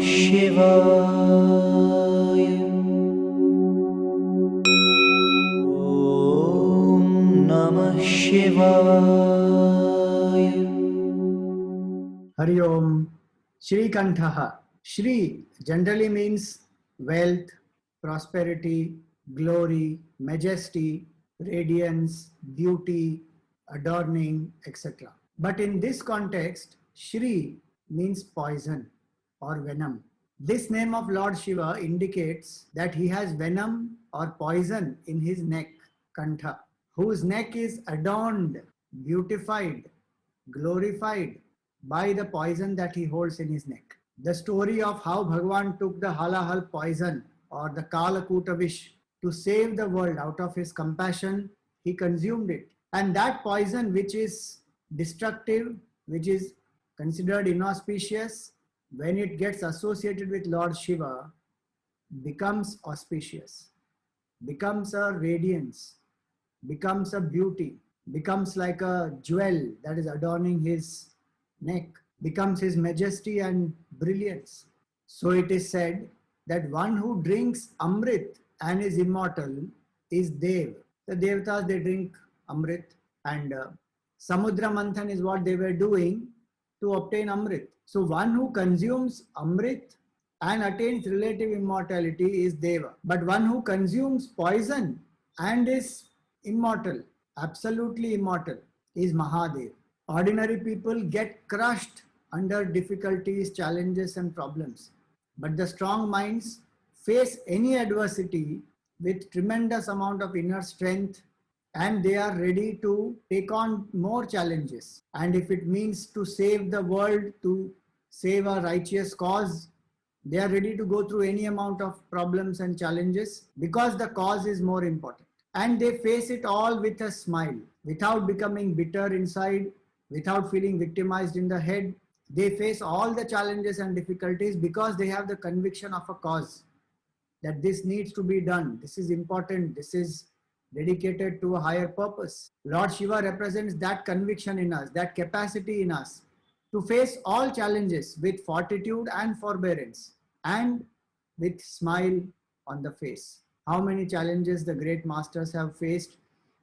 Shivaya. Om Namah Shivaya. Hari Om. Shreekanthaha. Shree generally means wealth, prosperity, glory, majesty, radiance, beauty, adorning, etc. But in this context, Shree means poison or venom. This name of Lord Shiva indicates that he has venom or poison in his neck, Kantha, whose neck is adorned, beautified, glorified by the poison that he holds in his neck. The story of how Bhagavan took the hālāhala poison or the Kalakuta vish to save the world out of his compassion, he consumed it. And that poison, which is destructive, which is considered inauspicious, when it gets associated with Lord Shiva, becomes auspicious, becomes a radiance, becomes a beauty, becomes like a jewel that is adorning his neck, becomes his majesty and brilliance. So it is said that one who drinks Amrit and is immortal is Deva. The Devatas, they drink Amrit, and Samudra Manthan is what they were doing to obtain Amrit. So one who consumes Amrit and attains relative immortality is Deva. But one who consumes poison and is immortal, absolutely immortal, is Mahadeva. Ordinary people get crushed under difficulties, challenges and problems. But the strong minds face any adversity with tremendous amount of inner strength, and they are ready to take on more challenges. And if it means to save the world, to save a righteous cause, they are ready to go through any amount of problems and challenges because the cause is more important. And they face it all with a smile, without becoming bitter inside, without feeling victimized in the head. They face all the challenges and difficulties because they have the conviction of a cause, that this needs to be done, this is important, this is dedicated to a higher purpose. Lord Shiva represents that conviction in us, that capacity in us to face all challenges with fortitude and forbearance and with smile on the face. How many challenges the great masters have faced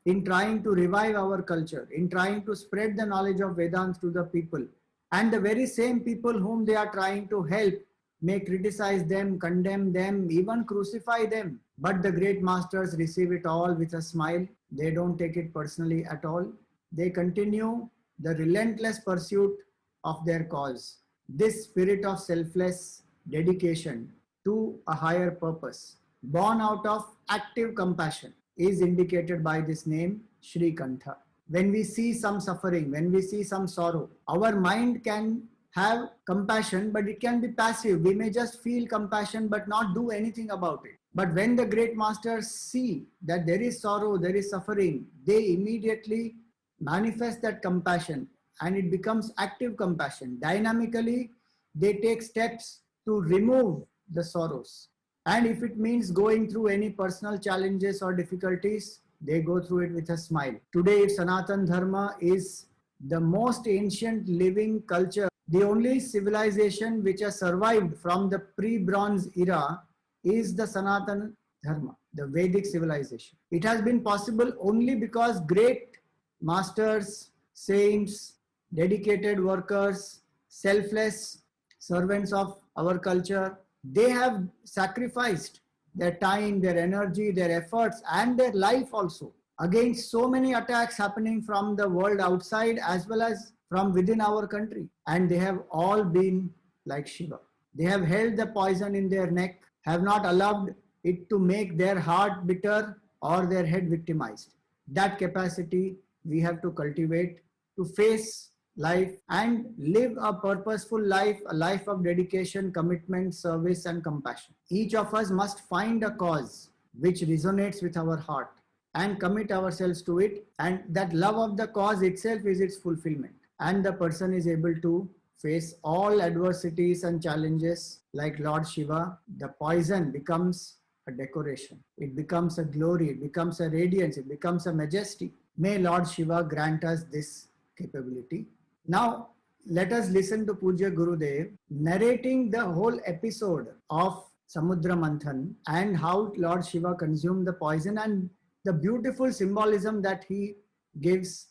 in trying to revive our culture, in trying to spread the knowledge of Vedanta to the people. And the very same people whom they are trying to help may criticize them, condemn them, even crucify them. But the great masters receive it all with a smile. They don't take it personally at all. They continue the relentless pursuit of their cause. This spirit of selfless dedication to a higher purpose, born out of active compassion, is indicated by this name, Shreekantha. When we see some suffering, when we see some sorrow, our mind can have compassion, but it can be passive. We may just feel compassion, but not do anything about it. But when the great masters see that there is sorrow, there is suffering, they immediately manifest that compassion and it becomes active compassion. Dynamically, they take steps to remove the sorrows. And if it means going through any personal challenges or difficulties, they go through it with a smile. Today, Sanatan Dharma is the most ancient living culture. The only civilization which has survived from the pre-bronze era is the Sanatan Dharma, the Vedic civilization. It has been possible only because great masters, saints, dedicated workers, selfless servants of our culture, they have sacrificed their time, their energy, their efforts and their life also against so many attacks happening from the world outside as well as from within our country. And they have all been like Shiva. They have held the poison in their neck, have not allowed it to make their heart bitter or their head victimized. That capacity we have to cultivate to face life and live a purposeful life, a life of dedication, commitment, service and compassion. Each of us must find a cause which resonates with our heart and commit ourselves to it, and that love of the cause itself is its fulfillment, and the person is able to face all adversities and challenges like Lord Shiva. The poison becomes a decoration, it becomes a glory, it becomes a radiance, it becomes a majesty. May Lord Shiva grant us this capability. Now, let us listen to Pujya Gurudev narrating the whole episode of Samudra Manthan and how Lord Shiva consumed the poison and the beautiful symbolism that he gives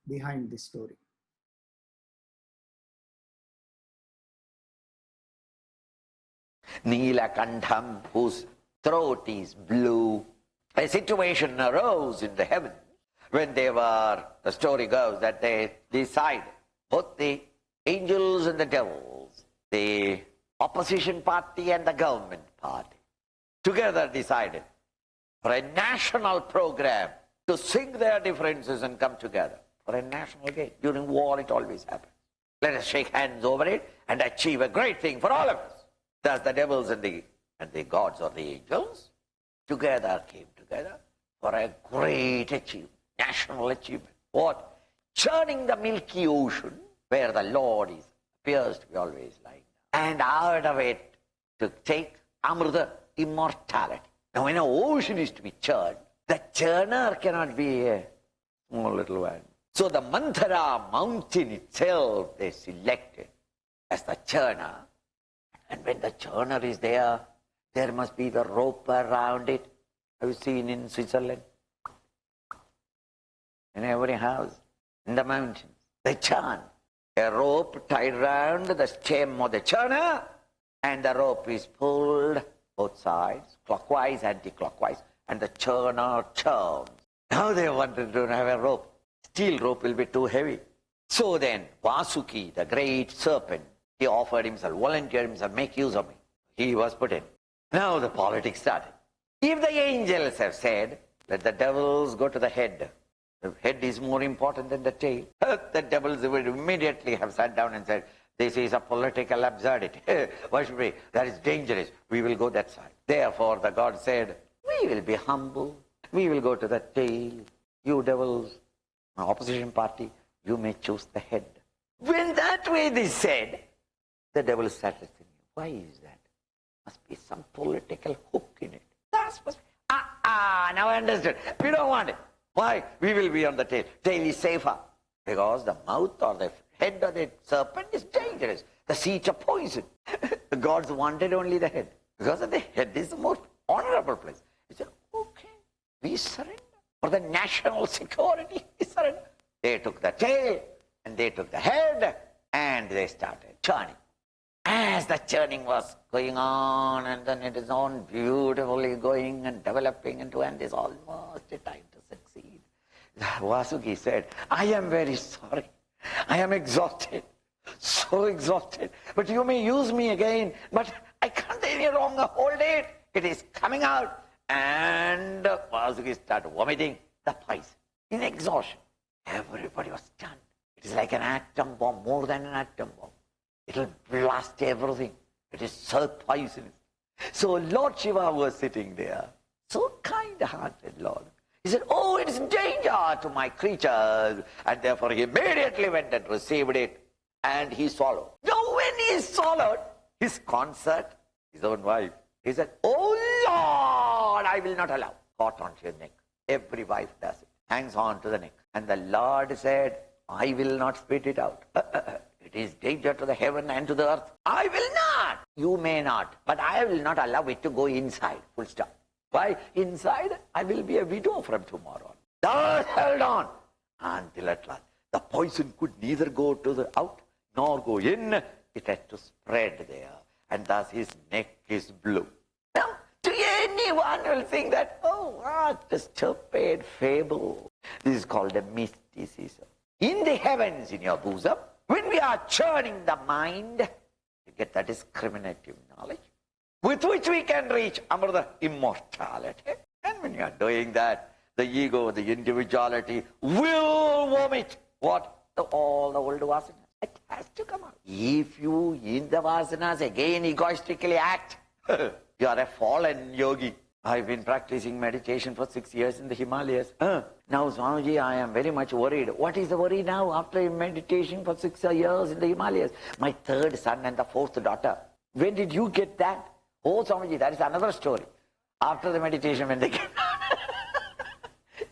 behind this story. Neelakantham, whose throat is blue. A situation arose in the heavens when they were, the story goes, that they decided, both the angels and the devils, the opposition party and the government party, together decided for a national program to sink their differences and come together for a national gain. During war, it always happens. Let us shake hands over it and achieve a great thing for all of us. Thus the devils and the gods or the angels together came together for a great achievement, national achievement. What? Churning the milky ocean where the Lord appears to be always lying down. And out of it to take amrita, immortality. Now when an ocean is to be churned, the churner cannot be a small little one. So the Manthara mountain itself they selected as the churner. And when the churner is there, there must be the rope around it. Have you seen in Switzerland? In every house, in the mountains, they churn. A rope tied around the stem of the churner, and the rope is pulled both sides, clockwise, anti-clockwise, and the churner churns. Now they wanted to have a rope. Steel rope will be too heavy. So then, Vasuki, the great serpent, he offered himself, volunteered himself, make use of me. He was put in. Now the politics started. If the angels have said, let the devils go to the head, the head is more important than the tail, the devils would immediately have sat down and said, this is a political absurdity. Why should we? That is dangerous. We will go that side. Therefore the God said, we will be humble. We will go to the tail. You devils, opposition party, you may choose the head. When that way they said, the devil started thinking, why is that? Must be some political hook in it. That's must be. Now I understood. We don't want it. Why? We will be on the tail. Tail is safer. Because the mouth or the head of the serpent is dangerous. The seeds are poison. The gods wanted only the head. Because the head is the most honorable place. He said, okay, we surrender. For the national security, we surrender. They took the tail and they took the head and they started churning. As the churning was going on, and then it is on beautifully going and developing into, and is almost a time to succeed. Vasuki said, I am very sorry. I am exhausted, so exhausted. But you may use me again, but I can't any longer hold it. It is coming out. And Vasuki started vomiting the poison in exhaustion. Everybody was stunned. It is like an atom bomb, more than an atom bomb. It will blast everything. It is so poisonous. So Lord Shiva was sitting there, so kind-hearted Lord. He said, oh, it is danger to my creatures. And therefore he immediately went and received it, and he swallowed. Now when he swallowed, his consort, his own wife, he said, oh Lord, I will not allow. Caught onto your neck. Every wife does it. Hangs on to the neck. And the Lord said, I will not spit it out. It is danger to the heaven and to the earth. I will not. You may not. But I will not allow it to go inside. Full stop. Why? Inside, I will be a widow from tomorrow on. Thus held on until at last the poison could neither go to the out nor go in. It had to spread there. And thus his neck is blue. Now, to anyone will think that, oh, what a stupid fable. This is called a mysticism. In the heavens, in your bosom, when we are churning the mind, you get that discriminative knowledge with which we can reach amrita, immortality. And when you are doing that, the ego, the individuality will vomit what? All the old vasanas. It has to come out. If you, in the vasanas, again egoistically act, you are a fallen yogi. I've been practicing meditation for 6 years in the Himalayas. Now, Swamiji, I am very much worried. What is the worry now after meditation for 6 years in the Himalayas? My third son and the fourth daughter. When did you get that? Oh, Swamiji, that is another story. After the meditation, when they get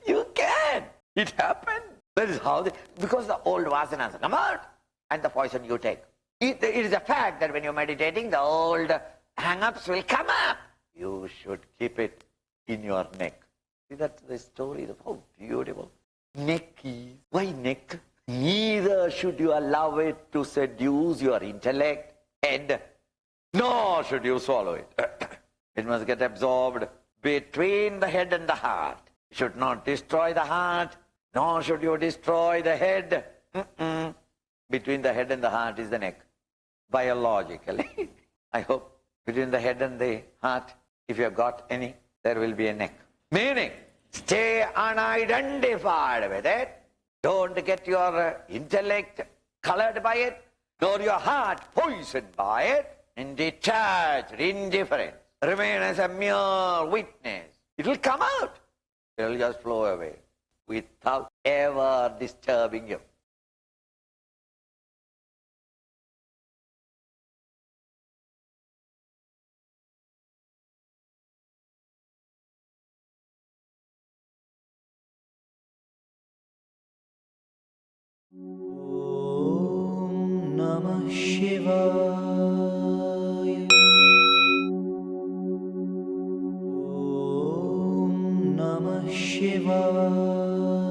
you can. It happened. That is how because the old vasanas come out. and the poison you take. It is a fact that when you're meditating, the old hang-ups will come up. You should keep it in your neck. See, that's the story. How beautiful. Neck is. Why neck? Neither should you allow it to seduce your intellect, head, nor should you swallow it. It must get absorbed between the head and the heart. You should not destroy the heart, nor should you destroy the head. Between the head and the heart is the neck, biologically. I hope between the head and the heart, if you have got any, there will be a neck. Meaning, stay unidentified with it. Don't get your intellect colored by it, nor your heart poisoned by it, and detached, indifferent. Remain as a mere witness. It will come out. It will just flow away without ever disturbing you. Om Namah Shivaya. Om Namah Shivaya.